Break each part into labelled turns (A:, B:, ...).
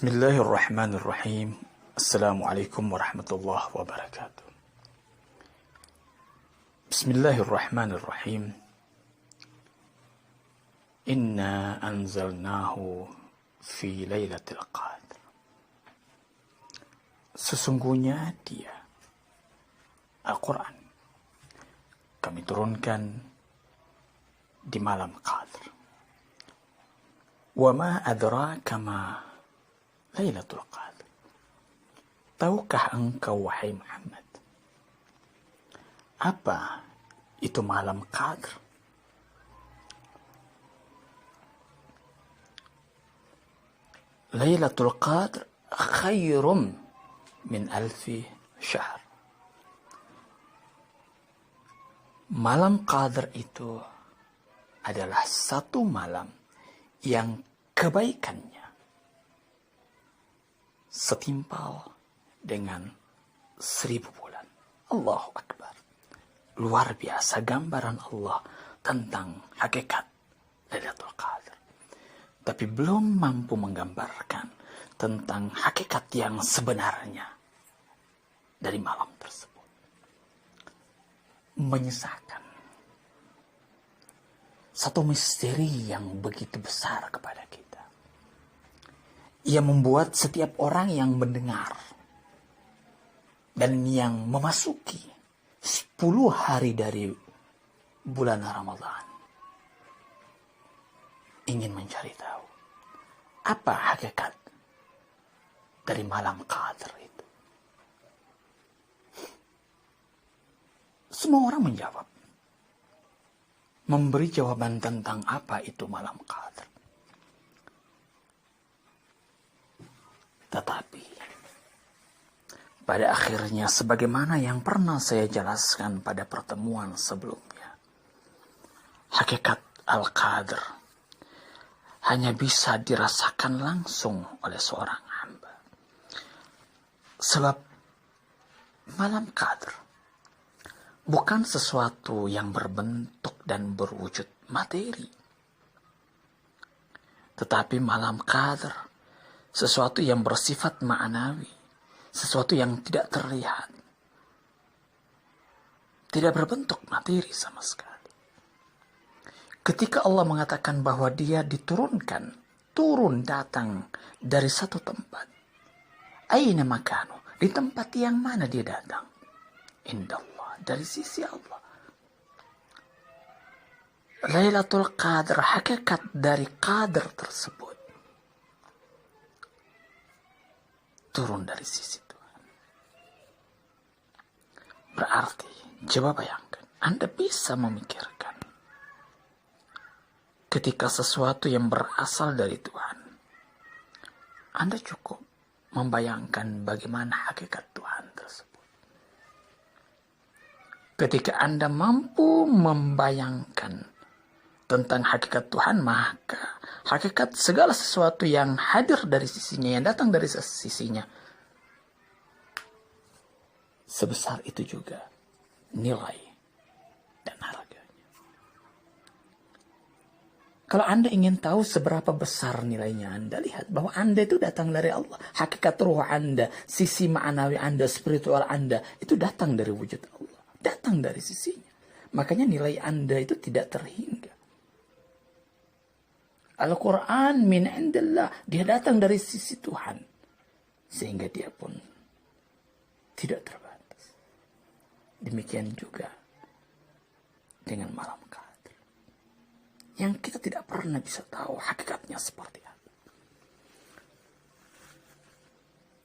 A: Bismillahirrahmanirrahim. Assalamualaikum warahmatullahi wabarakatuh. Bismillahirrahmanirrahim. Inna anzalnahu fi lailatul qadr. Sesungguhnya dia, Al-Quran, kami turunkan di malam Qadr. Wa ma adraka ma Lailatul Qadr. Tahukah engkau, wahai Muhammad, apa itu malam Qadr? Lailatul Qadr khairum min alfi syahr. Malam Qadr itu adalah satu malam yang kebaikannya setimpal dengan 1000 bulan. Allahu Akbar. Luar biasa gambaran Allah tentang hakikat Lailatul Qadr. Tapi belum mampu menggambarkan tentang hakikat yang sebenarnya dari malam tersebut. Menyisakan satu misteri yang begitu besar kepada kita. Ia membuat setiap orang yang mendengar dan yang memasuki 10 hari dari bulan Ramadan ingin mencari tahu apa hakikat dari malam Qadr itu. Semua orang menjawab, memberi jawaban tentang apa itu malam Qadr. Tetapi pada akhirnya, sebagaimana yang pernah saya jelaskan pada pertemuan sebelumnya, hakikat Al-Qadr hanya bisa dirasakan langsung oleh seorang hamba. Sebab malam Qadr bukan sesuatu yang berbentuk dan berwujud materi. Tetapi malam Qadr sesuatu yang bersifat ma'nawi, sesuatu yang tidak terlihat, tidak berbentuk materi sama sekali. Ketika Allah mengatakan bahwa dia diturunkan, turun datang dari satu tempat, aina makanu, di tempat yang mana dia datang? Indallah, dari sisi Allah. Lailatul Qadr, hakikat dari Qadr tersebut turun dari sisi Tuhan. Berarti, coba bayangkan, Anda bisa memikirkan ketika sesuatu yang berasal dari Tuhan, Anda cukup membayangkan bagaimana hakikat Tuhan tersebut. Ketika Anda mampu membayangkan tentang hakikat Tuhan, maka hakikat segala sesuatu yang hadir dari sisinya, yang datang dari sisinya, sebesar itu juga nilai dan harganya. Kalau Anda ingin tahu seberapa besar nilainya, Anda lihat bahwa Anda itu datang dari Allah. Hakikat ruh Anda, sisi ma'nawi Anda, spiritual Anda, itu datang dari wujud Allah. Datang dari sisinya. Makanya nilai Anda itu tidak terhingga. Al-Quran min indillah, dia datang dari sisi Tuhan, sehingga dia pun tidak terbatas. Demikian juga dengan malam Qadr, yang kita tidak pernah bisa tahu hakikatnya seperti apa.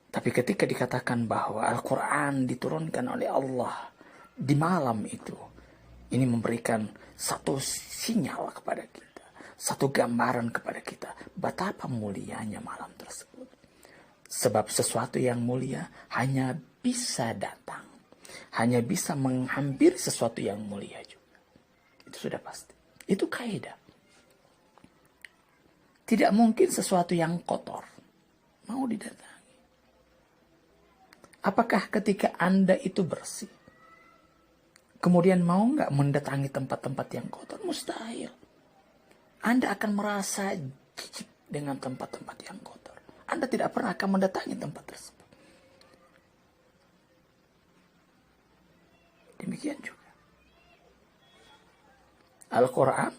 A: Tapi ketika dikatakan bahwa Al-Quran diturunkan oleh Allah di malam itu, ini memberikan satu sinyal kepada kita, satu gambaran kepada kita betapa mulianya malam tersebut. Sebab sesuatu yang mulia hanya bisa datang, hanya bisa menghampiri sesuatu yang mulia juga. Itu sudah pasti. Itu kaidah. Tidak mungkin sesuatu yang kotor mau didatangi. Apakah ketika Anda itu bersih, kemudian mau nggak mendatangi tempat-tempat yang kotor? Mustahil. Anda akan merasa jijik dengan tempat-tempat yang kotor. Anda tidak pernah akan mendatangi tempat tersebut. Demikian juga Al-Quran,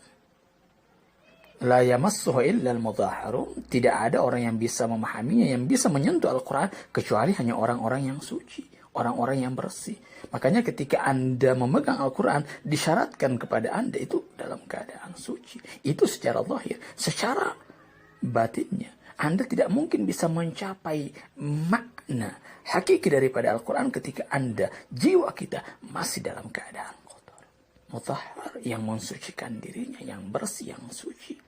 A: la yamassuhu illa al-mudahharun. Tidak ada orang yang bisa memahaminya, yang bisa menyentuh Al-Quran, kecuali hanya orang-orang yang suci, orang-orang yang bersih. Makanya ketika Anda memegang Al-Quran, disyaratkan kepada Anda itu dalam keadaan suci. Itu secara zahir. Secara batinnya, Anda tidak mungkin bisa mencapai makna hakiki daripada Al-Quran ketika Anda, jiwa kita masih dalam keadaan kotor. Mutahhar, yang mensucikan dirinya, yang bersih, yang suci.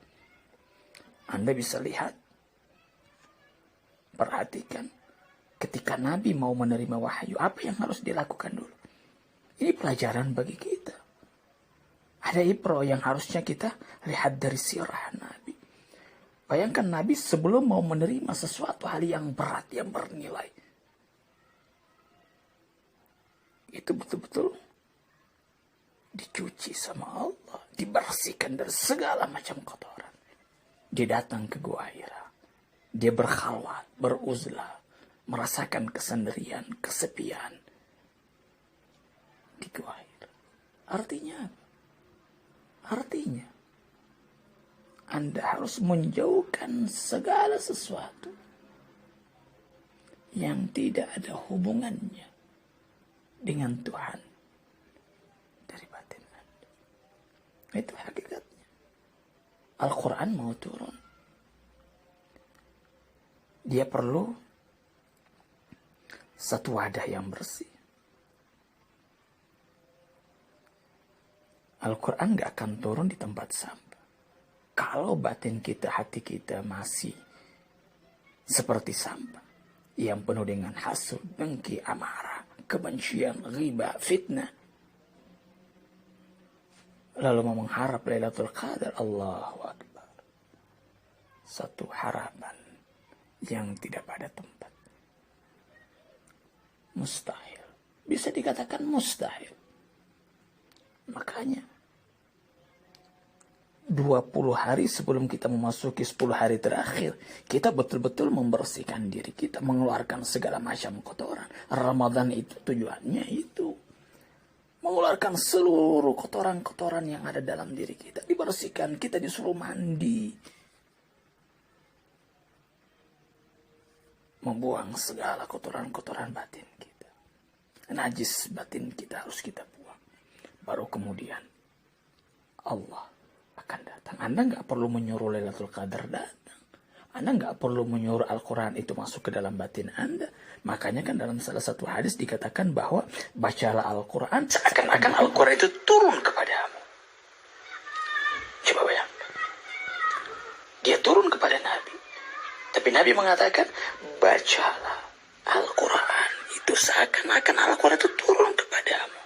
A: Anda bisa lihat, perhatikan, ketika Nabi mau menerima wahyu, apa yang harus dilakukan dulu? Ini pelajaran bagi kita. Ada ibro yang harusnya kita lihat dari sirah Nabi. Bayangkan Nabi sebelum mau menerima sesuatu hal yang berat, yang bernilai, itu betul-betul dicuci sama Allah, dibersihkan dari segala macam kotoran. Dia datang ke Gua Hira. Dia berkhalwat, beruzlah, merasakan kesendirian, kesepian di Gua Hira. Artinya apa? Artinya Anda harus menjauhkan segala sesuatu yang tidak ada hubungannya dengan Tuhan dari batin Anda. Itu hakikatnya. Al-Quran mau turun, dia perlu satu wadah yang bersih. Al-Quran gak akan turun di tempat sampah. Kalau batin kita, hati kita masih seperti sampah, yang penuh dengan hasud, dengki, amarah, kebencian, riba, fitnah, lalu mau mengharap Lailatul Qadar, Allahu Akbar, satu harapan yang tidak pada tempat. Mustahil. Bisa dikatakan mustahil. Makanya 20 hari sebelum kita memasuki 10 hari terakhir, kita betul-betul membersihkan diri kita, mengeluarkan segala macam kotoran. Ramadan itu tujuannya itu, mengeluarkan seluruh kotoran-kotoran yang ada dalam diri kita, dibersihkan. Kita disuruh mandi, membuang segala kotoran-kotoran batin kita. Najis batin kita harus kita buang. Baru kemudian Allah akan datang. Anda nggak perlu menyuruh Lailatul Qadar datang. Anda nggak perlu menyuruh Al-Quran itu masuk ke dalam batin Anda. Makanya kan dalam salah satu hadis dikatakan bahwa bacalah Al-Quran seakan-akan Al-Quran itu turun kepadamu. Coba bayangkan. Dia turun kepada Nabi. Tapi Nabi mengatakan, bacalah Al-Quran itu seakan-akan Al-Quran itu turun kepadamu.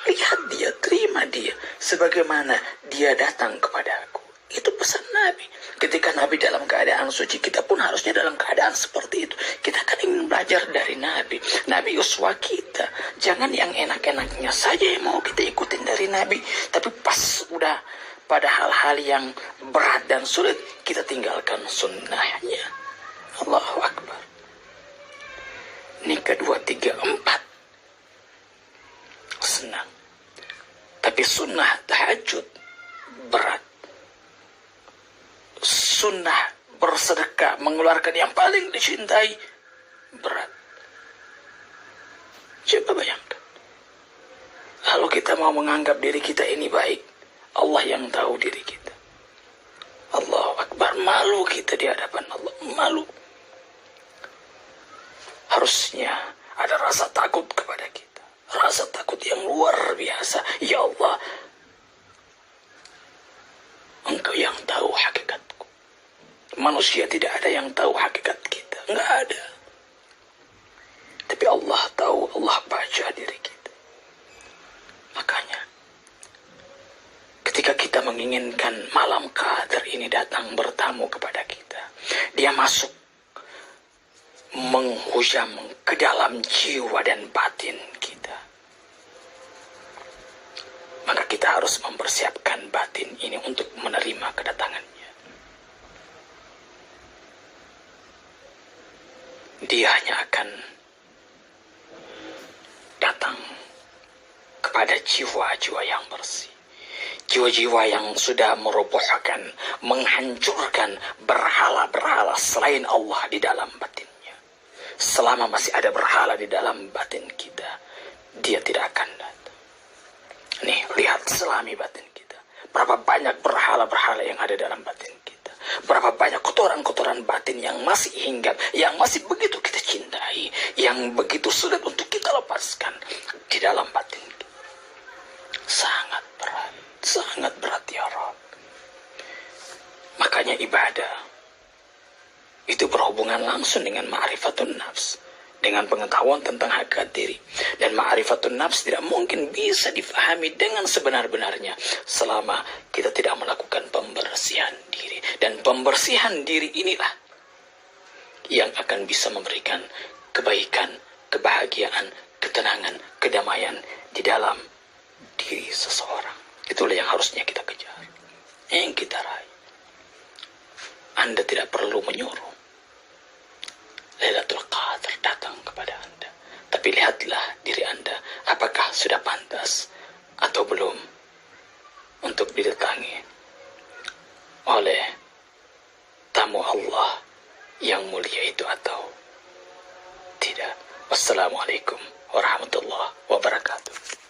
A: Lihat dia, terima dia, sebagaimana dia datang kepadaku. Itu pesan Nabi. Ketika Nabi dalam keadaan suci, kita pun harusnya dalam keadaan seperti itu. Kita kan ingin belajar dari Nabi. Nabi uswah kita. Jangan yang enak-enaknya saja yang mau kita ikutin dari Nabi. Tapi pas udah pada hal-hal yang berat dan sulit, kita tinggalkan sunnahnya. Allahu Akbar. Ini kedua, tiga, empat. Senang. Tapi sunnah tahajud berat. Sunnah bersedekah, mengeluarkan yang paling dicintai, berat. Coba bayangkan. Lalu kita mau menganggap diri kita ini baik. Allah yang tahu diri kita. Allahu Akbar. Malu kita di hadapan Allah. Malu. Harusnya ada rasa takut kepada kita. Rasa takut yang luar biasa. Ya Allah, Engkau yang tahu hakikatku. Manusia tidak ada yang tahu hakikat kita. Enggak ada. Tapi Allah tahu, Allah baca diri kita. Makanya, ketika kita menginginkan malam Qadar ini datang bertamu kepada kita, dia masuk menghujam ke dalam jiwa dan batin kita. Maka kita harus mempersiapkan batin ini untuk menerima kedatangannya. dia hanya akan datang kepada jiwa-jiwa yang bersih. Jiwa-jiwa yang sudah merobohkan, menghancurkan berhala-berhala selain Allah di dalam batinnya. Selama masih ada berhala di dalam batin kita, dia tidak akan datang. Nih, lihat selami batin kita. Berapa banyak berhala-berhala yang ada dalam batin kita. Berapa banyak kotoran-kotoran batin yang masih hinggap, yang masih begitu kita cintai, yang begitu sulit untuk kita lepaskan di dalam batin kita. Sangat berat ya Rabb. Makanya ibadah itu berhubungan langsung dengan ma'rifatun nafs, dengan pengetahuan tentang hakikat diri. Dan ma'rifatun nafs tidak mungkin bisa difahami dengan sebenar-benarnya selama kita tidak melakukan pembersihan diri. Dan pembersihan diri inilah yang akan bisa memberikan kebaikan, kebahagiaan, ketenangan, kedamaian di dalam diri seseorang. Itulah yang harusnya kita kejar, yang kita raih. Anda tidak perlu menyuruh Lailatul Qadar datang kepada Anda, tapi lihatlah diri Anda, apakah sudah pantas atau belum untuk didatangi oleh tamu Allah yang mulia itu atau tidak. Wassalamualaikum warahmatullahi wabarakatuh.